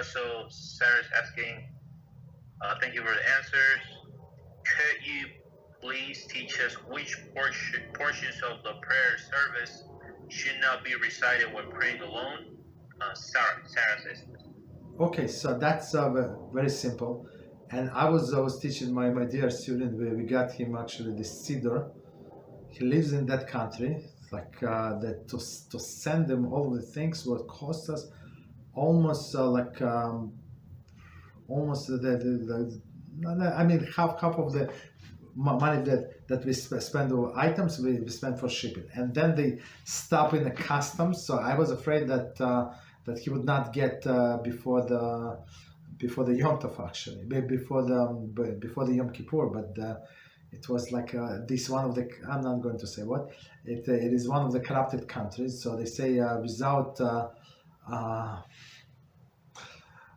so Sarah's asking, thank you for the answers. Could you please teach us which portions of the prayer service should not be recited when praying alone? Sarah says. Okay, so that's very simple. And I was teaching my dear student. We got him actually the Siddur. He lives in that country. Like that to send him all of the things would cost us almost almost I mean half of the money that we spend on items we spend for shipping, and then they stop in the customs. So I was afraid that that he would not get before the Yom Tov, actually before the Yom Kippur, but it was like this one of the, I'm not going to say what it is, one of the corrupted countries. So they say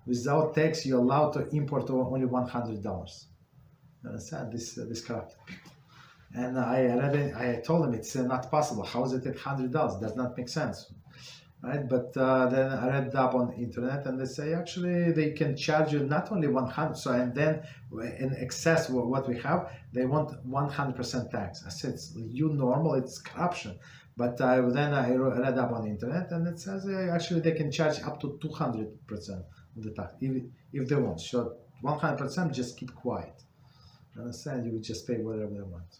without tax you're allowed to import only $100. You understand? This corrupted people. And I told him it's not possible. How is it at $100? Does not make sense, right? But then I read up on the internet, and they say actually they can charge you not only 100. So and then in excess what we have, they want 100% tax. I said it's normal. It's corruption. But then I read up on the internet, and it says actually they can charge up to 200% of the tax if they want. So 100%, just keep quiet. Understand? You would just pay whatever they want.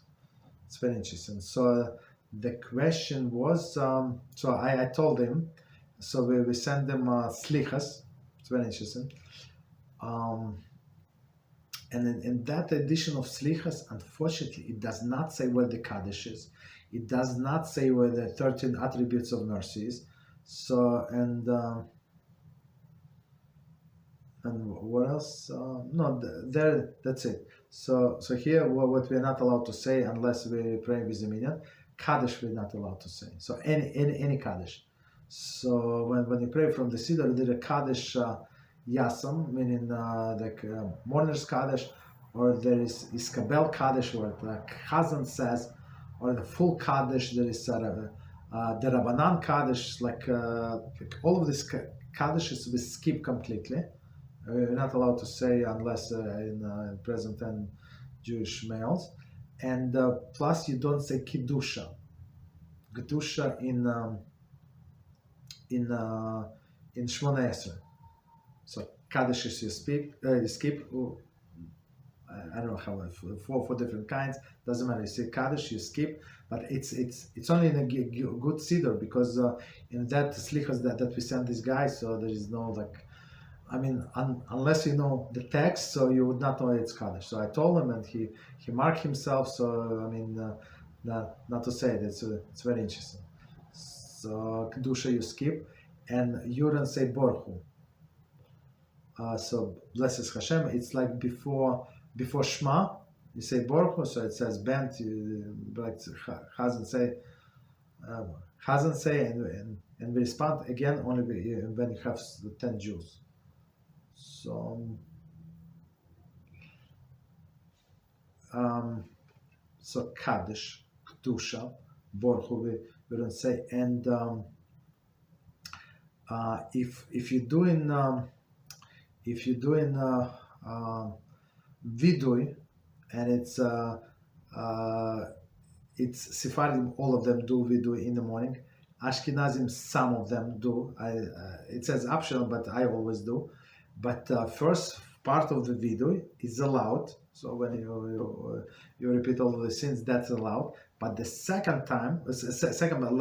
It's very interesting. So the question was, so I told him, so we send them slichas. It's very interesting. And in that edition of slichas, unfortunately, it does not say where the Kaddish is. It does not say where the 13 attributes of mercy is. So, and what else? No, there. That's it. So here, what we're not allowed to say unless we pray with the minyan, Kaddish we're not allowed to say. So any Kaddish. So when you pray from the Siddur, there is a Kaddish Yasam, meaning the mourner's Kaddish, or there is Iskabel Kaddish, where the Chazan says, or the full Kaddish. There is the Rabbanan Kaddish, like all of these Kaddishes we skip completely. We're not allowed to say unless in present and Jewish males, and plus you don't say Kiddusha. Kedusha in Shmona Esrei. So Kaddish you skip. I don't know how four different kinds. Doesn't matter. You say Kaddish, you skip, but it's only in a good Siddur, because in that slichas that we send this guy, so there is no like. I mean, unless you know the text, so you would not know it's Kaddish. So I told him, and he marked himself. So I mean, not to say it, it's very interesting. So Kedusha you skip, and you don't say Borchu. So blesses Hashem. It's like before Shema, you say Borchu. So it says bent. Like Chazan say, and we respond again only when you have 10 Jews. So Kaddish, Kedusha, Borchu, we don't say. And if you're doing Vidui, and it's Sephardim, all of them do Vidui in the morning. Ashkenazim, some of them do. It says optional, but I always do. But first part of the vidui is allowed. So when you repeat all of the sins, that's allowed. But the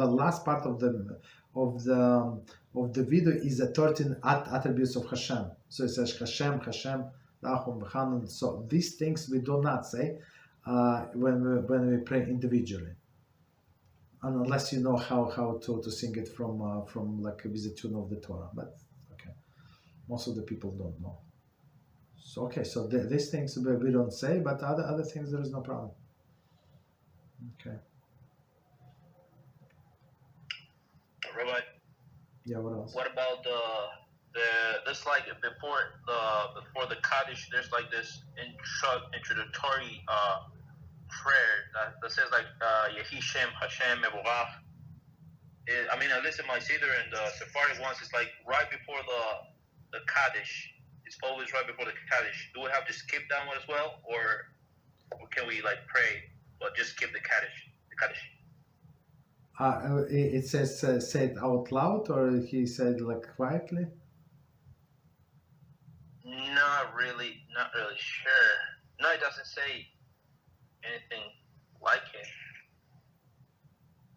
last part of the vidui is the 13 attributes of Hashem. So it says Hashem, Rachum, V'Chanun. So these things we do not say when we pray individually, unless you know how to sing it from like with the tune of the Torah. But most of the people don't know. So okay, so these things we don't say, but other things there is no problem. Okay. Rabbi. Yeah. What else? What about this, like before the Kaddish? There's like this introductory prayer that says like Yehi Shem Hashem Mevorach. I mean, I listen to my Siddur and the Sephardic ones. It's like right before the Kaddish, it's always right before the Kaddish. Do we have to skip that one as well, or can we like pray, but just skip the Kaddish? The Kaddish. It says say it out loud, or he said like quietly. Not really sure. No, it doesn't say anything like it.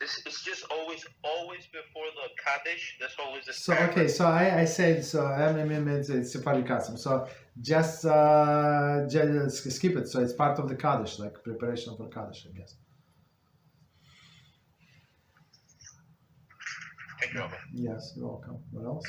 It's just always before the Kaddish. That's always the. So okay, so I said so. It's a Sephardi custom. So just skip it. So it's part of the Kaddish, like preparation for Kaddish, I guess. Thank you, Rabbi. Yes, you're welcome. What else?